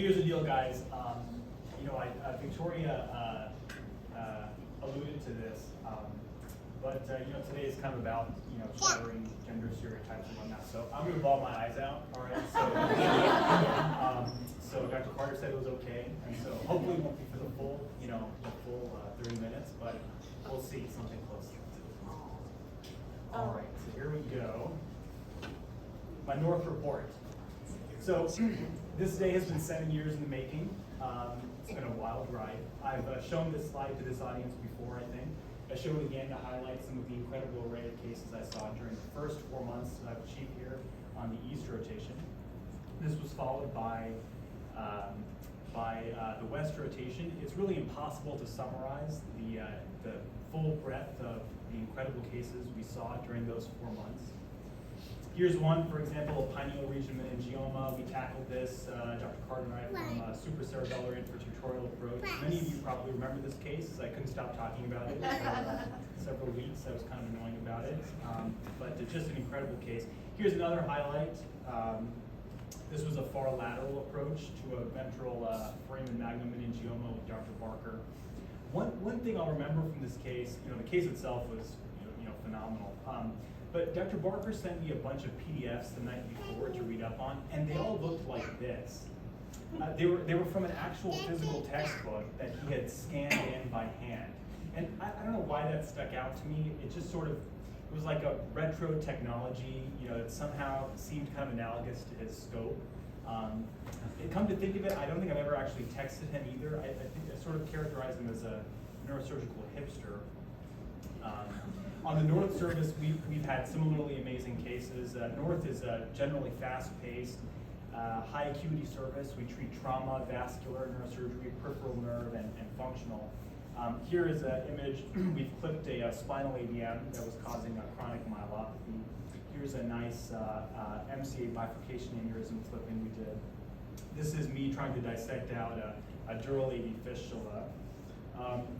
here's the deal, guys. Victoria alluded to this, but today is kind of about shattering gender stereotypes and whatnot. So I'm going to bawl my eyes out. All right. So Dr. Carter said it was okay, and so hopefully it won't be for the full 30 minutes, but we'll see something close to it. All right. So here we go. My North report. So this day has been 7 years in the making. It's been a wild ride. I've shown this slide to this audience before, I think. I show it again to highlight some of the incredible array of cases I saw during the first 4 months that I've chief here on the East rotation. This was followed by the West rotation. It's really impossible to summarize the full breadth of the incredible cases we saw during those 4 months. Here's one, for example, pineal region meningioma. We tackled this, Dr. Carter and I, from supracerebellar infratutorial approach. Many of you probably remember this case. I couldn't stop talking about it for several weeks. I was kind of annoying about it, but just an incredible case. Here's another highlight. This was a far lateral approach to a ventral foramen magnum meningioma with Dr. Barker. One thing I'll remember from this case, the case itself was phenomenal. But Dr. Barker sent me a bunch of PDFs the night before to read up on, and they all looked like this. They were from an actual physical textbook that he had scanned in by hand. And I don't know why that stuck out to me. It just it was like a retro technology, that somehow seemed kind of analogous to his scope. Come to think of it, I don't think I've ever actually texted him either. I think I sort of characterize him as a neurosurgical hipster. On the North service, we've had similarly amazing cases. North is a generally fast-paced, high acuity service. We treat trauma, vascular, neurosurgery, peripheral nerve, and functional. Here is an image. We've clipped a spinal AVM that was causing a chronic myelopathy. Here's a nice MCA bifurcation aneurysm clipping we did. This is me trying to dissect out a dural AV fistula.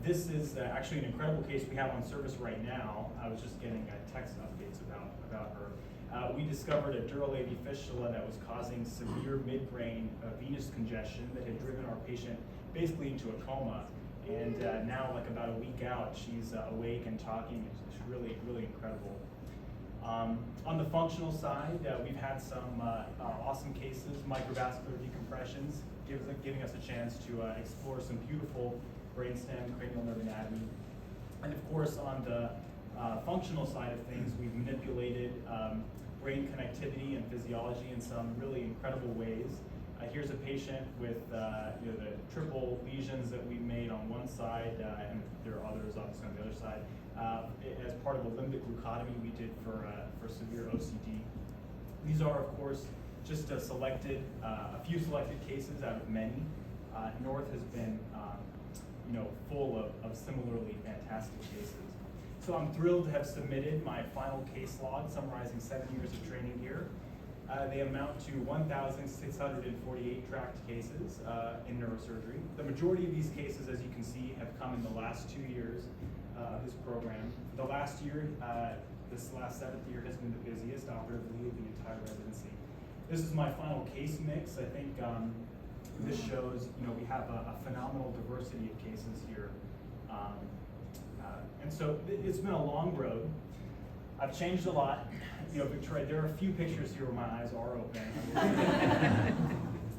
This is actually an incredible case we have on service right now. I was just getting text updates about her. We discovered a dural AV fistula that was causing severe midbrain venous congestion that had driven our patient basically into a coma. And now, like about a week out, she's awake and talking. It's really, really incredible. On the functional side, we've had some awesome cases, microvascular decompressions, giving us a chance to explore some beautiful brainstem, cranial nerve anatomy. And of course, on the functional side of things, we've manipulated brain connectivity and physiology in some really incredible ways. Here's a patient with the triple lesions that we made on one side, and there are others obviously on the other side, as part of a limbic leucotomy we did for severe OCD. These are, of course, just a few selected cases out of many. North has been full of similarly fantastic cases. So I'm thrilled to have submitted my final case log summarizing 7 years of training here. They amount to 1,648 tracked cases in neurosurgery. The majority of these cases, as you can see, have come in the last 2 years of this program. The last year, this last 7th year, has been the busiest operatively of the entire residency. This is my final case mix. I think this shows, we have a phenomenal diversity of cases here. And so it's been a long road. I've changed a lot. Victoria, there are a few pictures here where my eyes are open.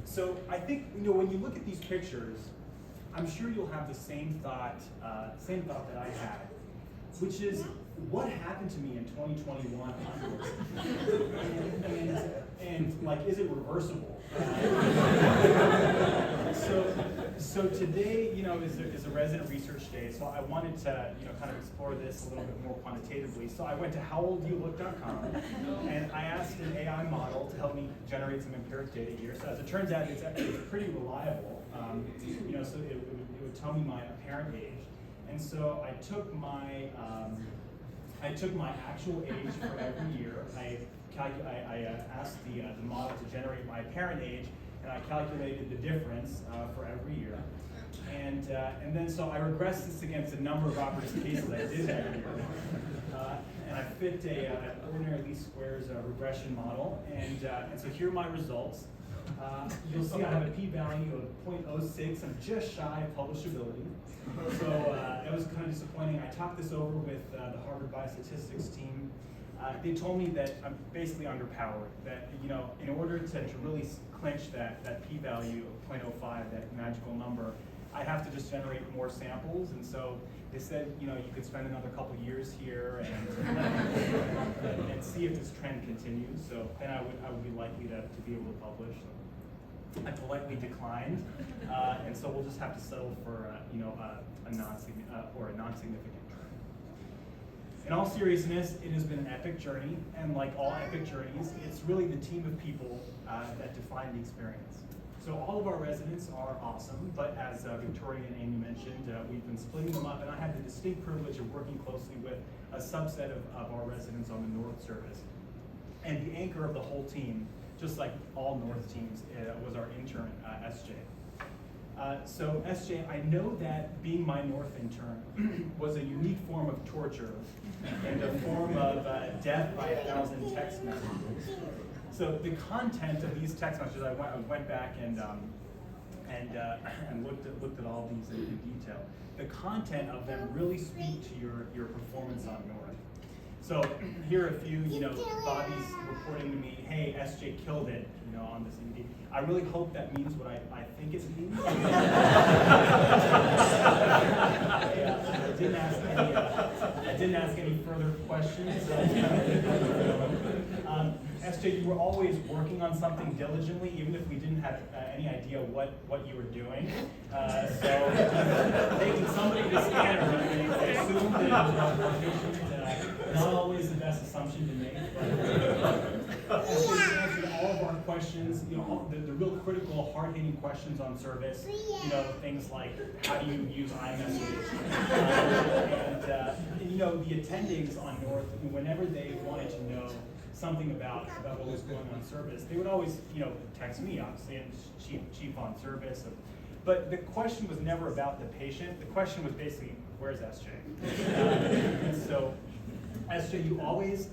So I think, when you look at these pictures, I'm sure you'll have the same thought that I had, which is, what happened to me in 2021 onwards? and like, is it reversible? So today, is a resident research day, so I wanted to, kind of explore this a little bit more quantitatively. So I went to howoldyoulook.com, and I asked an AI model to help me generate some empiric data here. So as it turns out, it's actually pretty reliable. So it would tell me my apparent age. And so I took my actual age for every year. I asked the model to generate my apparent age, and I calculated the difference for every year. And then so I regressed this against a number of operative cases I did that year. And I fit an ordinary least squares regression model. And so here are my results. You'll see I have a p-value of 0.06. I'm just shy of publishability. So that was kind of disappointing. I talked this over with the Harvard Biostatistics team. They told me that I'm basically underpowered, that in order to really clinch that p-value of 0.05, that magical number, I have to just generate more samples. And so they said, you could spend another couple years here and see if this trend continues. So then I would be likely to be able to publish. I politely declined, and so we'll just have to settle for a non-significant trend. In all seriousness, it has been an epic journey, and like all epic journeys, it's really the team of people that define the experience. So all of our residents are awesome, but as Victoria and Amy mentioned, we've been splitting them up, and I had the distinct privilege of working closely with a subset of our residents on the North Service. And the anchor of the whole team, just like all North teams, was our intern, SJ. So SJ, I know that being my North intern was a unique form of torture and a form of death by 1,000 text messages. So the content of these text messages, I went back and looked at all these in detail. The content of them really speak to your performance on North. So here are a few, Bobby's reporting to me, hey, SJ killed it, on this ED. I really hope that means what I think it means. I didn't ask any further questions. SJ, you were always working on something diligently, even if we didn't have any idea what you were doing. So taking somebody to scanner, I assumed that it was not always the best assumption to make. SJ answered all of our questions, the real critical, hard-hitting questions on service, things like how do you use iMessage, and the attendings on North, whenever they wanted to know something about what was going on service, they would always, text me, obviously, and chief on service. But the question was never about the patient. The question was basically, where's SJ? And so, SJ, you always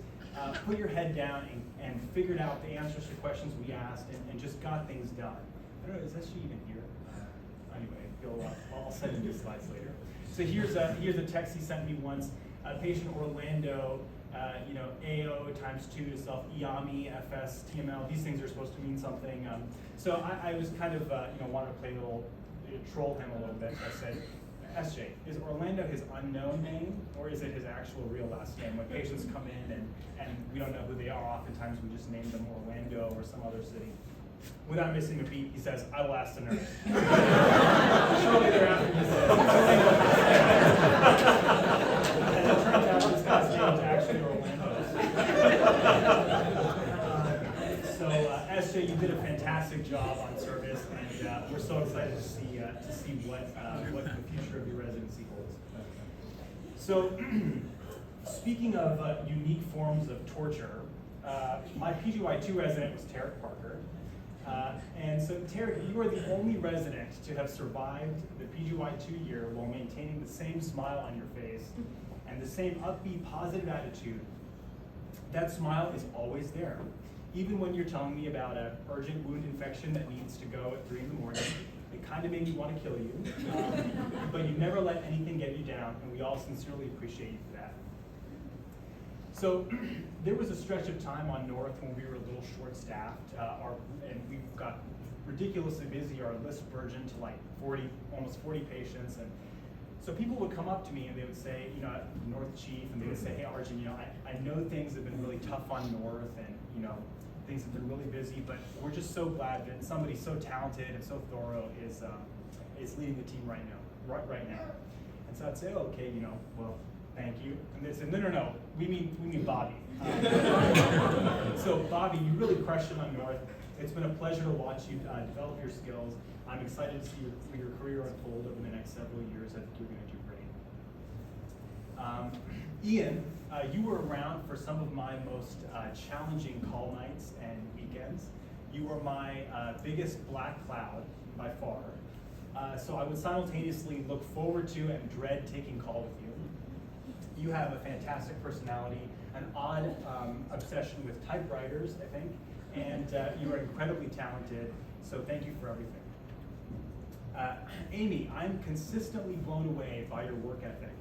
put your head down and figured out the answers to questions we asked and just got things done. I don't know, is SJ even here? Anyway, I'll send you the slides later. So here's a text he sent me once. Patient Orlando, AO times 2 to self, EAMI, FS, TML, these things are supposed to mean something. So I was kind of, wanted to play a little, troll him a little bit. I said, SJ, is Orlando his unknown name, or is it his actual real last name? When patients come in and we don't know who they are, oftentimes we just name them Orlando or some other city. Without missing a beat, he says, I will ask the nurse. Shortly thereafter, he says, and it turns out this guy's name is actually Orlando. So SJ, you did a fantastic job on service, and we're so excited to see what the future of your residency holds. So, speaking of unique forms of torture, my PGY2 resident was Tarek Parker. And so, Tarek, you are the only resident to have survived the PGY2 year while maintaining the same smile on your face and the same upbeat, positive attitude. That smile is always there. Even when you're telling me about an urgent wound infection that needs to go at 3 in the morning, it kind of made me want to kill you. But you never let anything get you down, and we all sincerely appreciate you for that. So there was a stretch of time on North when we were a little short-staffed, and we got ridiculously busy. Our list burgeoned to like almost 40 patients, and so people would come up to me and they would say, North Chief, and they would say, hey Arjun, I know things have been really tough on North, and things have been really busy, but we're just so glad that somebody so talented and so thorough is leading the team right now. And so I'd say, okay, well, thank you. And they said, no, we mean Bobby. So Bobby, you really crushed it on North. It's been a pleasure to watch you develop your skills. I'm excited to see your career unfold over the next several years. I think you're going to do great. Ian, you were around for some of my most challenging call nights and weekends. You were my biggest black cloud by far. So I would simultaneously look forward to and dread taking call with you. You have a fantastic personality, an odd obsession with typewriters, I think, and you are incredibly talented. So thank you for everything. Amy, I'm consistently blown away by your work ethic.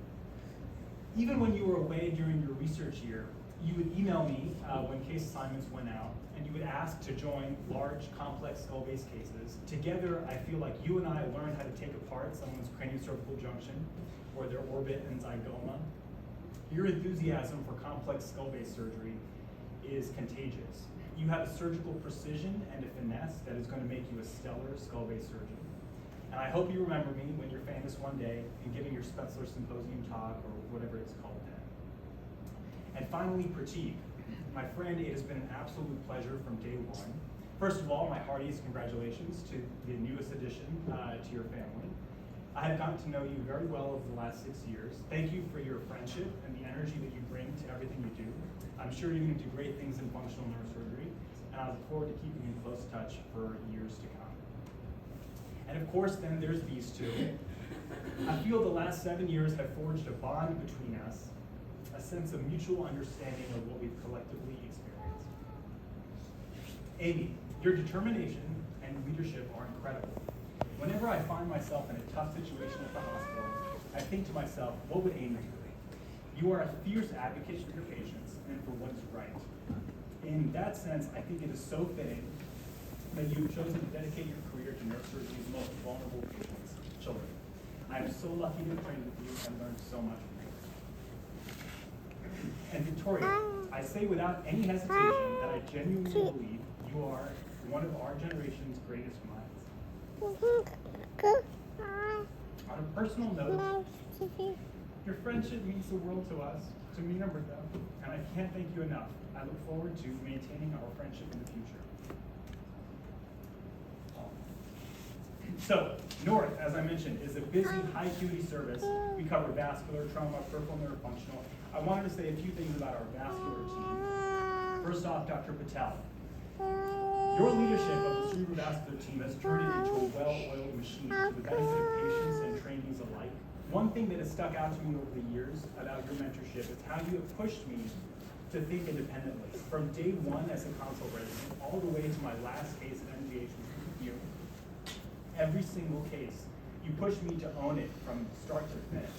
Even when you were away during your research year, you would email me when case assignments went out, and you would ask to join large, complex skull-based cases. Together, I feel like you and I learned how to take apart someone's craniocervical junction or their orbit and zygoma. Your enthusiasm for complex skull-based surgery is contagious. You have a surgical precision and a finesse that is going to make you a stellar skull-based surgeon. And I hope you remember me when you're famous one day and giving your Spetzler Symposium talk or whatever it's called then. And finally, Pratik. My friend, it has been an absolute pleasure from day one. First of all, my heartiest congratulations to the newest addition to your family. I have gotten to know you very well over the last 6 years. Thank you for your friendship and the energy that you bring to everything you do. I'm sure you're going to do great things in functional neurosurgery, and I look forward to keeping in close touch for years to come. And of course, then there's these two. I feel the last 7 years have forged a bond between us, a sense of mutual understanding of what we've collectively experienced. Amy, your determination and leadership are incredible. Whenever I find myself in a tough situation at the hospital, I think to myself, what would Amy do? You are a fierce advocate for your patients and for what is right. In that sense, I think it is so fitting that you've chosen to dedicate your career to neurosurgery's most vulnerable patients, children. I am so lucky to have trained with you and learned so much from you. And Victoria, I say without any hesitation that I genuinely believe you are one of our generation's greatest minds. On a personal note, your friendship means the world to us, to me and Roberta, and I can't thank you enough. I look forward to maintaining our friendship in the future. So, North, as I mentioned, is a busy, high-acuity service. We cover vascular, trauma, peripheral nerve functional. I wanted to say a few things about our vascular team. First off, Dr. Patel. Your leadership of the cerebrovascular team has turned it into a well-oiled machine to the benefit of patients and trainees alike. One thing that has stuck out to me over the years about your mentorship is how you have pushed me to think independently. From day one as a consult resident, all the way to my last case at MGH with you, every single case, you pushed me to own it from start to finish.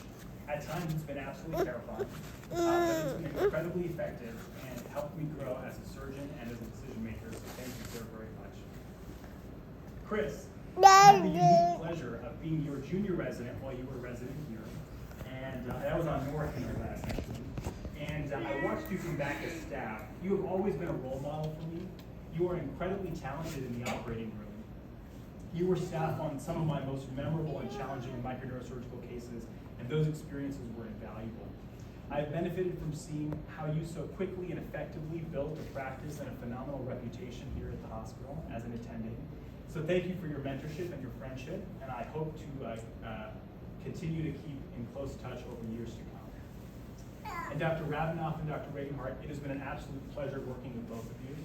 At times, it's been absolutely terrifying, but it's been incredibly effective and helped me grow as a surgeon and as a decision maker, so thank you, sir, very much. Chris, I had the unique pleasure of being your junior resident while you were a resident here, and that was on North in our last section. And I watched you come back as staff. You have always been a role model for me. You are incredibly talented in the operating room. You were staff on some of my most memorable and challenging microneurosurgical cases, and those experiences were invaluable. I've benefited from seeing how you so quickly and effectively built a practice and a phenomenal reputation here at the hospital as an attending. So thank you for your mentorship and your friendship, and I hope to continue to keep in close touch over years to come. And Dr. Rabinoff and Dr. Regenhart, it has been an absolute pleasure working with both of you.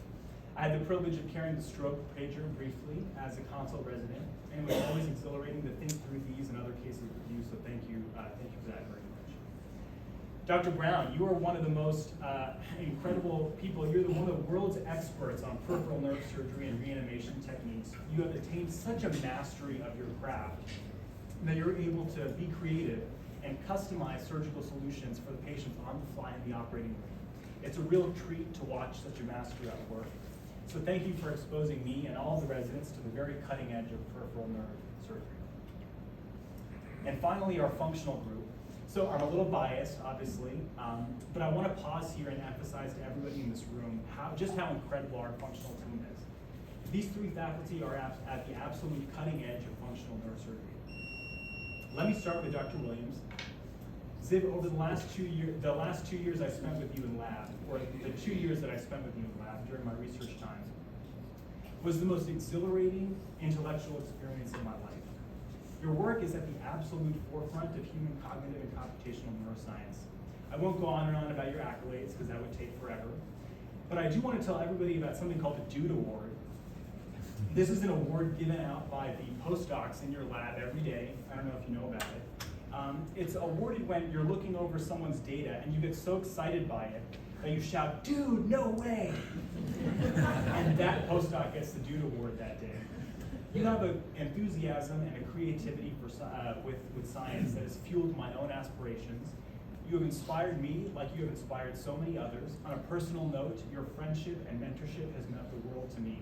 I had the privilege of carrying the stroke pager briefly as a consult resident, and it was always exhilarating to think through these and other cases with you, so thank you for that very much. Dr. Brown, you are one of the most incredible people. You're one of the world's experts on peripheral nerve surgery and reanimation techniques. You have attained such a mastery of your craft that you're able to be creative and customize surgical solutions for the patients on the fly in the operating room. It's a real treat to watch such a mastery at work. So thank you for exposing me and all the residents to the very cutting edge of peripheral nerve surgery. And finally, our functional group. So I'm a little biased, obviously, but I want to pause here and emphasize to everybody in this room just how incredible our functional team is. These three faculty are at the absolute cutting edge of functional neurosurgery. Let me start with Dr. Williams. Ziv, over the last 2 years I spent with you in lab, or the 2 years that I spent with you in lab during my research times, was the most exhilarating intellectual experience of my life. Your work is at the absolute forefront of human cognitive and computational neuroscience. I won't go on and on about your accolades because that would take forever, but I do want to tell everybody about something called the Dude Award. This is an award given out by the postdocs in your lab every day. I don't know if you know about it. It's awarded when you're looking over someone's data and you get so excited by it that you shout, "Dude, no way!" And that postdoc gets the Dude Award that day. You have an enthusiasm and a creativity with science that has fueled my own aspirations. You have inspired me like you have inspired so many others. On a personal note, your friendship and mentorship has meant the world to me.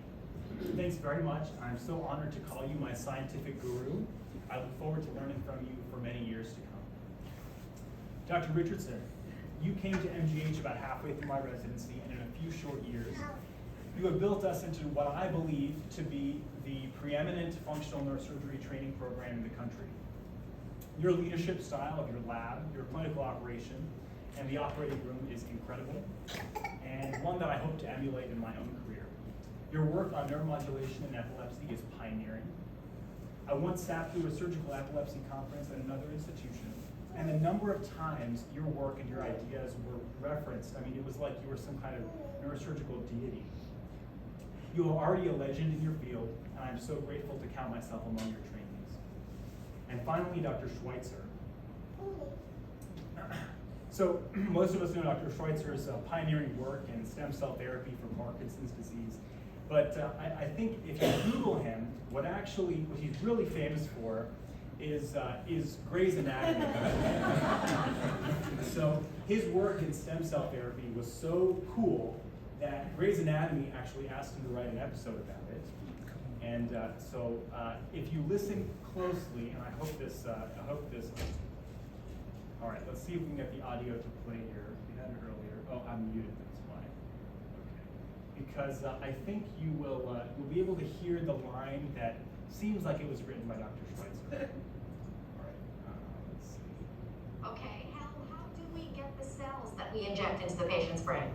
Thanks very much. I'm so honored to call you my scientific guru. I look forward to learning from you for many years to come. Dr. Richardson, you came to MGH about halfway through my residency, and in a few short years, you have built us into what I believe to be the preeminent functional neurosurgery training program in the country. Your leadership style of your lab, your clinical operation, and the operating room is incredible, and one that I hope to emulate in my own career. Your work on neuromodulation and epilepsy is pioneering. I once sat through a surgical epilepsy conference at another institution, and the number of times your work and your ideas were referenced, I mean, it was like you were some kind of neurosurgical deity. You are already a legend in your field, and I'm so grateful to count myself among your trainees. And finally, Dr. Schweitzer. So most of us know Dr. Schweitzer's pioneering work in stem cell therapy for Parkinson's disease. But I think if you Google him, what he's really famous for is Grey's Anatomy. So his work in stem cell therapy was so cool that Grey's Anatomy actually asked him to write an episode about it. And so if you listen closely, and I hope this, all right, let's see if we can get the audio to play here. We had it earlier. Oh, I'm muted, that's why. Okay. Because I think you will be able to hear the line that seems like it was written by Dr. Schweitzer. All right, let's see. Okay, how do we get the cells that we inject into the patient's brain?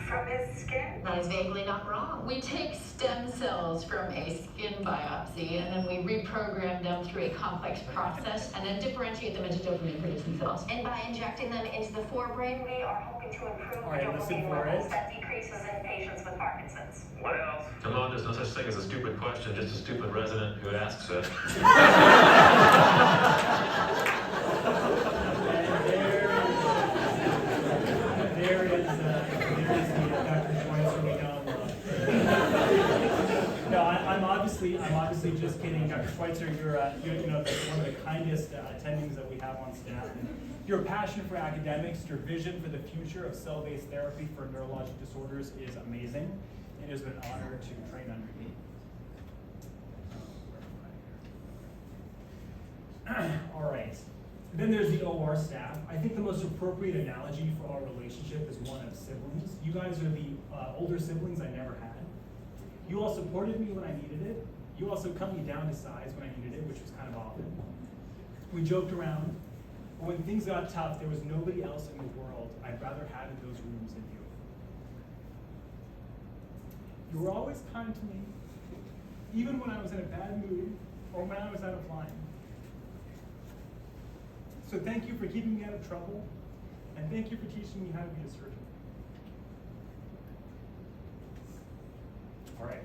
From his skin? That is vaguely not wrong. We take stem cells from a skin biopsy and then we reprogram them through a complex process and then differentiate them into dopamine-producing cells. And by injecting them into the forebrain, We are hoping to improve All right, listen dopamine for levels it. that decreases in patients with Parkinson's. What else? Come on, there's no such thing as a stupid question, just a stupid resident who asks it. There is the Dr. Schweitzer we know. No, I'm obviously just kidding. Dr. Schweitzer, you're one of the kindest attendings that we have on staff. And your passion for academics, your vision for the future of cell-based therapy for neurologic disorders is amazing. It has been an honor to train under you. All right. Then there's the OR staff. I think the most appropriate analogy for our relationship is one of siblings. You guys are the older siblings I never had. You all supported me when I needed it. You also cut me down to size when I needed it, which was kind of often. We joked around, but when things got tough, there was nobody else in the world I'd rather have in those rooms than you. You were always kind to me, even when I was in a bad mood or when I was out of line. So thank you for keeping me out of trouble, and thank you for teaching me how to be a surgeon. All right.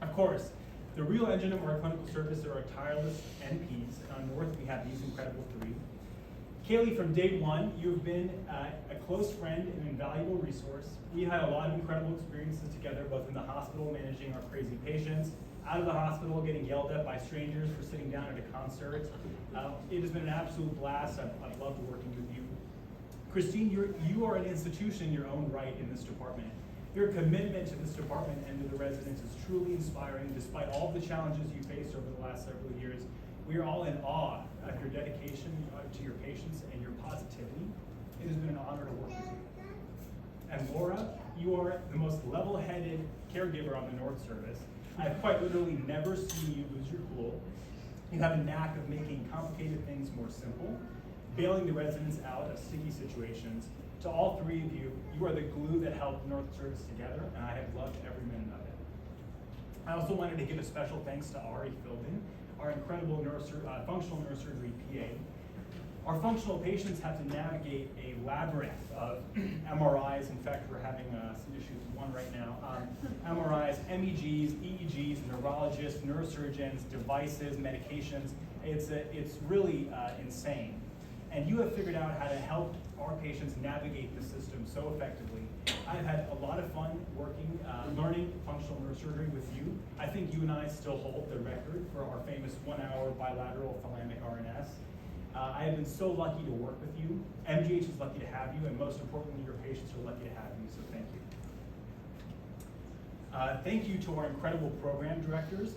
Of course, the real engine of our clinical service are our tireless NPs, and on North we have these incredible three. Kaylee, from day one, you've been a close friend and invaluable resource. We had a lot of incredible experiences together, both in the hospital managing our crazy patients, out of the hospital getting yelled at by strangers for sitting down at a concert. It has been an absolute blast. I've loved working with you. Christine, you are an institution in your own right in this department. Your commitment to this department and to the residents is truly inspiring. Despite all the challenges you faced over the last several years, we are all in awe of your dedication to your patients and your positivity. It has been an honor to work with you. And Laura, you are the most level-headed caregiver on the North Service. I have quite literally never seen you lose your cool. You have a knack of making complicated things more simple, bailing the residents out of sticky situations. To all three of you, you are the glue that held North Service together, and I have loved every minute of it. I also wanted to give a special thanks to Ari Philbin, our incredible functional neurosurgery PA. Our functional patients have to navigate a labyrinth of MRIs. In fact, we're having some issues with one right now. MRIs, MEGs, EEGs, neurologists, neurosurgeons, devices, medications. It's really insane. and you have figured out how to help our patients navigate the system so effectively. I've had a lot of fun working, learning functional neurosurgery with you. I think you and I still hold the record for our famous 1-hour bilateral thalamic RNS. I have been so lucky to work with you. MGH is lucky to have you, and most importantly, your patients are lucky to have you, so thank you. Thank you to our incredible program directors,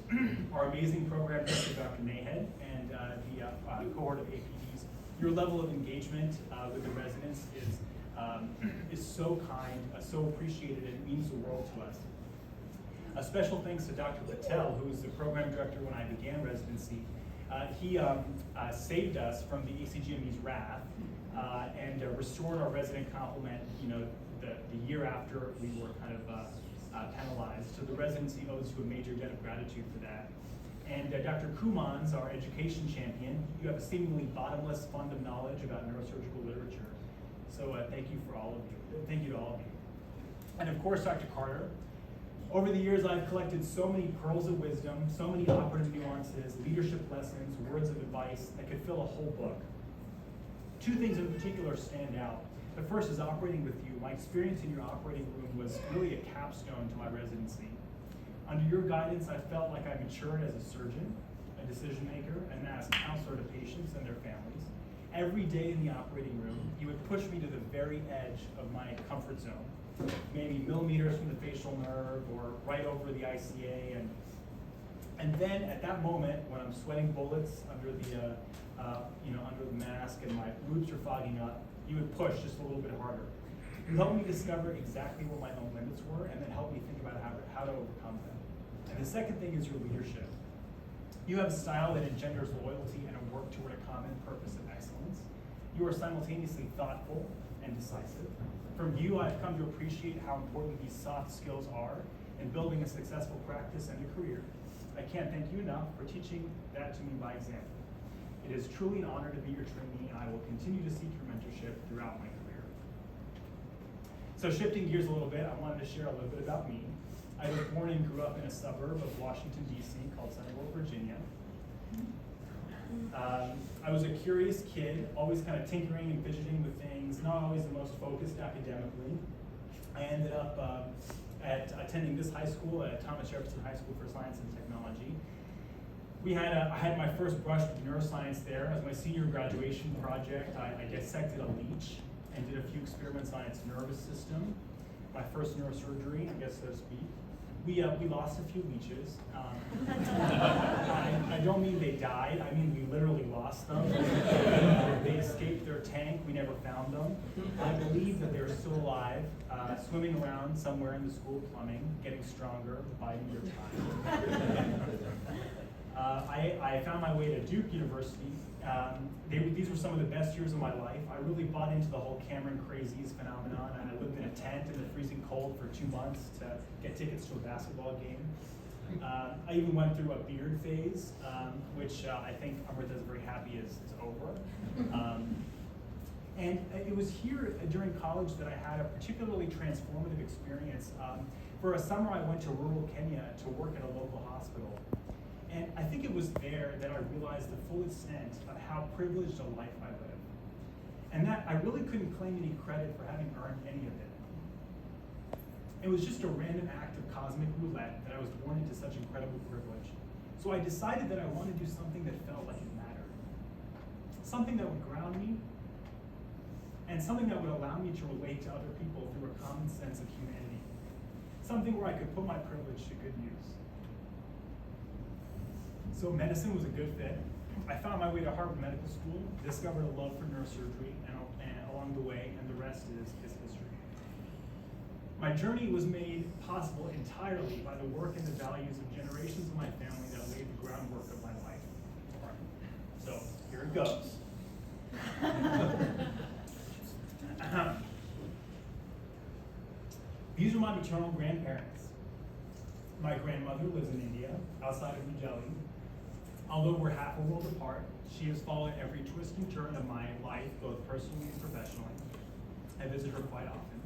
our amazing program director, Dr. Nayhead, and the cohort of APDs. Your level of engagement with the residents is so kind, so appreciated, and it means the world to us. A special thanks to Dr. Patel, who was the program director when I began residency. He saved us from the ACGME's wrath and restored our resident complement, the year after we were kind of penalized. So the residency owes you a major debt of gratitude for that. And Dr. Kumans, our education champion, you have a seemingly bottomless fund of knowledge about neurosurgical literature. So thank you for all of you. Thank you to all of you. And of course, Dr. Carter. Over the years, I've collected so many pearls of wisdom, so many operative nuances, leadership lessons, words of advice that could fill a whole book. Two things in particular stand out. The first is operating with you. My experience in your operating room was really a capstone to my residency. Under your guidance, I felt like I matured as a surgeon, a decision maker, and as a counselor to patients and their families. Every day in the operating room, you would push me to the very edge of my comfort zone, maybe millimeters from the facial nerve or right over the ICA. And then at that moment, when I'm sweating bullets under the under the mask and my loops are fogging up, you would push just a little bit harder. You helped me discover exactly what my own limits were, and then help me think about how to overcome them. And the second thing is your leadership. You have a style that engenders loyalty and a work toward a common purpose of excellence. You are simultaneously thoughtful and decisive. From you, I've come to appreciate how important these soft skills are in building a successful practice and a career. I can't thank you enough for teaching that to me by example. It is truly an honor to be your trainee, and I will continue to seek your mentorship throughout my career. So shifting gears a little bit, I wanted to share a little bit about me. I was born and grew up in a suburb of Washington, D.C. called Central Virginia. I was a curious kid, always kind of tinkering and fidgeting with things, not always the most focused academically. I ended up attending this high school, Thomas Jefferson High School for Science and Technology. I had my first brush with neuroscience there. As my senior graduation project, I dissected a leech and did a few experiments on its nervous system. My first neurosurgery, I guess so to speak. We lost a few leeches. I don't mean they died, I mean we literally lost them. They escaped their tank, we never found them. I believe that they're still alive, swimming around somewhere in the school plumbing, getting stronger, biding their time. I found my way to Duke University. These were some of the best years of my life. I really bought into the whole Cameron crazies phenomenon, and I lived in a tent in the freezing cold for 2 months to get tickets to a basketball game. I even went through a beard phase, which I think Amrita is very happy is over. And it was here during college that I had a particularly transformative experience. For a summer, I went to rural Kenya to work at a local hospital. And I think it was there that I realized the full extent of how privileged a life I live. And that I really couldn't claim any credit for having earned any of it. It was just a random act of cosmic roulette that I was born into such incredible privilege. So I decided that I wanted to do something that felt like it mattered. Something that would ground me, and something that would allow me to relate to other people through a common sense of humanity. Something where I could put my privilege to good use. So medicine was a good fit. I found my way to Harvard Medical School, discovered a love for neurosurgery, and along the way, and the rest is history. My journey was made possible entirely by the work and the values of generations of my family that laid the groundwork of my life. All right. So here it goes. These are my maternal grandparents. My grandmother lives in India, outside of New Delhi. Although we're half a world apart, she has followed every twist and turn of my life, both personally and professionally. I visit her quite often.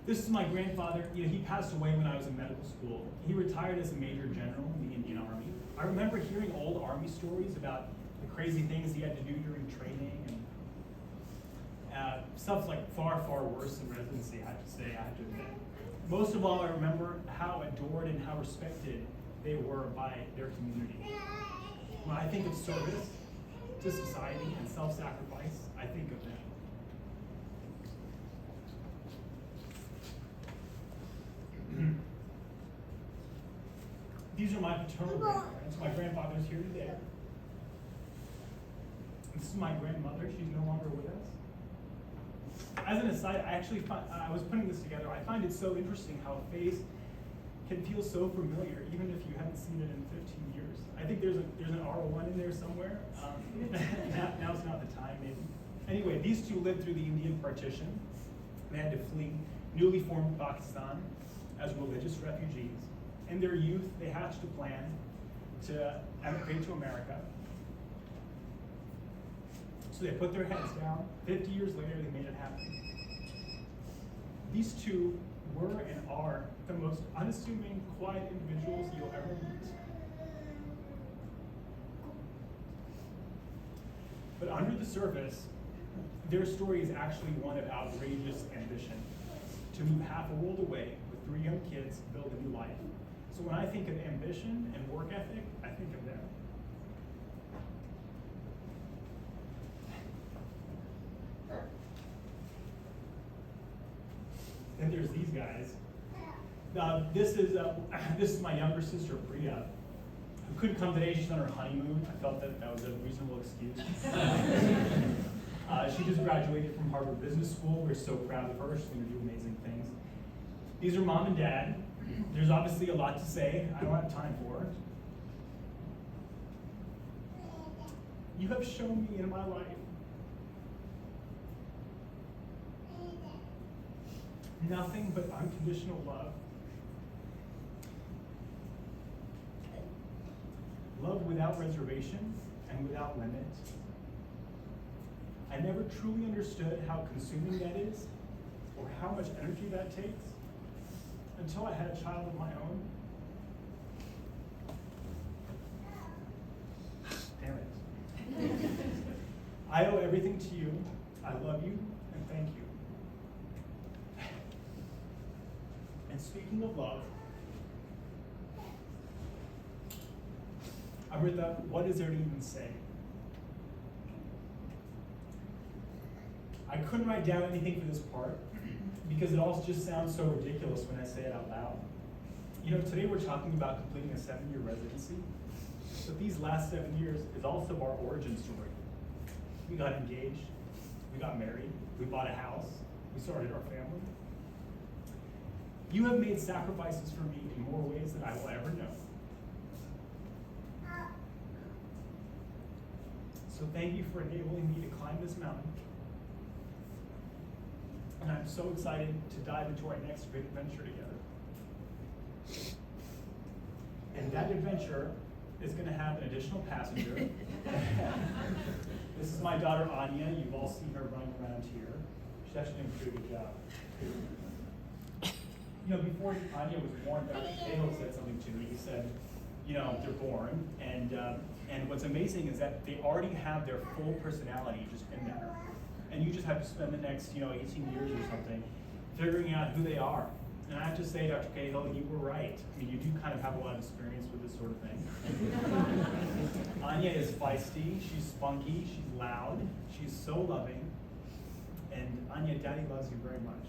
This is my grandfather. He passed away when I was in medical school. He retired as a major general in the Indian Army. I remember hearing old Army stories about the crazy things he had to do during training, and stuff like far, far worse than residency, I have to admit. Most of all, I remember how adored and how respected they were by their community. When I think of service to society and self-sacrifice, I think of them. These are my paternal grandparents. My grandfather's here today. This is my grandmother. She's no longer with us. As an aside, I was putting this together. I find it so interesting how a face can feel so familiar, even if you haven't seen it in 15 years. I think there's an R01 in there somewhere. Now's not the time, maybe. Anyway, these two lived through the Indian partition. They had to flee newly formed Pakistan as religious refugees. In their youth, they hatched a plan to emigrate to America. So they put their heads down. 50 years later, they made it happen. These two were and are the most unassuming, quiet individuals you'll ever meet. But under the surface, their story is actually one of outrageous ambition. To move half a world away with 3 young kids, build a new life. So when I think of ambition and work ethic, I think of them. Then there's these guys. This is my younger sister, Bria, who couldn't come today. She's on her honeymoon. I felt that was a reasonable excuse. She just graduated from Harvard Business School. We're so proud of her. She's going to do amazing things. These are mom and dad. There's obviously a lot to say. I don't have time for it. You have shown me in my life nothing but unconditional love. Love without reservation and without limit. I never truly understood how consuming that is or how much energy that takes until I had a child of my own. Damn it. I owe everything to you. I love you and thank you. And speaking of love, Amrita, what is there to even say? I couldn't write down anything for this part because it all just sounds so ridiculous when I say it out loud. You know, today we're talking about completing a 7-year residency, but these last 7 years is also our origin story. We got engaged, we got married, we bought a house, we started our family. You have made sacrifices for me in more ways than I will ever know. So thank you for enabling me to climb this mountain. And I'm so excited to dive into our next great adventure together. And that adventure is going to have an additional passenger. This is my daughter, Anya. You've all seen her running around here. She's actually doing a pretty good job. You know, before Anya was born, Dr. Cahill said something to me. He said, you know, they're born, and what's amazing is that they already have their full personality just in there. And you just have to spend the next, 18 years or something figuring out who they are. And I have to say, Dr. Cahill, you were right. I mean, you do kind of have a lot of experience with this sort of thing. Anya is feisty, she's spunky, she's loud, she's so loving. And Anya, Daddy loves you very much.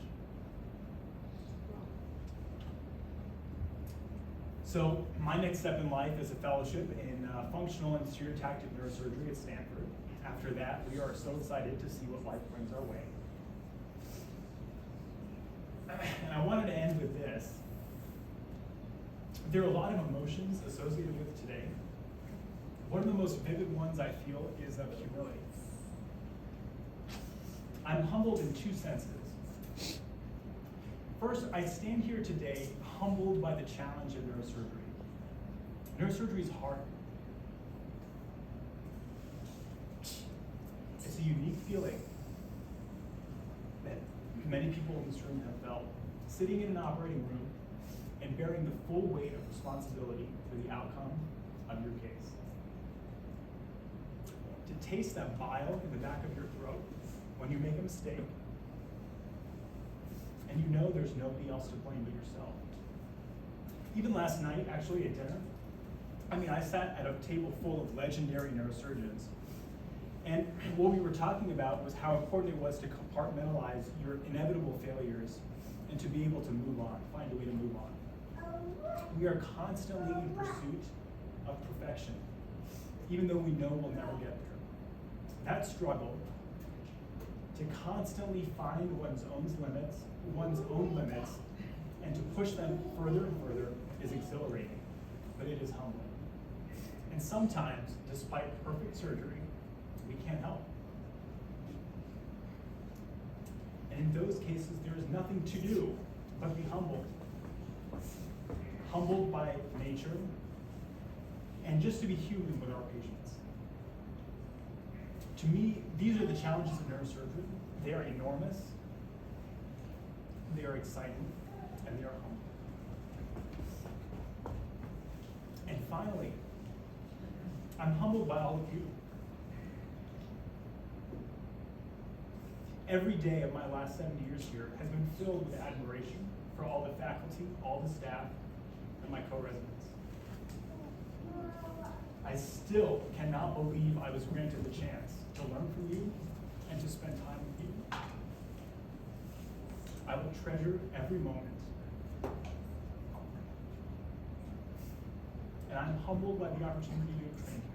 So my next step in life is a fellowship in functional and stereotactic neurosurgery at Stanford. After that, we are so excited to see what life brings our way. And I wanted to end with this. There are a lot of emotions associated with today. One of the most vivid ones I feel is of humility. I'm humbled in 2 senses. First, I stand here today humbled by the challenge of neurosurgery. Neurosurgery is hard. It's a unique feeling that many people in this room have felt. Sitting in an operating room and bearing the full weight of responsibility for the outcome of your case. taste that bile in the back of your throat when you make a mistake, and you know there's nobody else to blame but yourself. Even last night, actually at dinner, I sat at a table full of legendary neurosurgeons, and what we were talking about was how important it was to compartmentalize your inevitable failures and to be able to move on, find a way to move on. We are constantly in pursuit of perfection, even though we know we'll never get there. That struggle to constantly find one's own limits, and to push them further and further is exhilarating, but it is humbling. And sometimes, despite perfect surgery, we can't help. And in those cases, there is nothing to do but be humbled. Humbled by nature, and just to be human with our patients. To me, these are the challenges of neurosurgery. They are enormous, they are exciting, and they are humbling. And finally, I'm humbled by all of you. Every day of my last 7 years here has been filled with admiration for all the faculty, all the staff, and my co-residents. I still cannot believe I was granted the chance to learn from you and to spend time with you. I will treasure every moment. And I'm humbled by the opportunity to have trained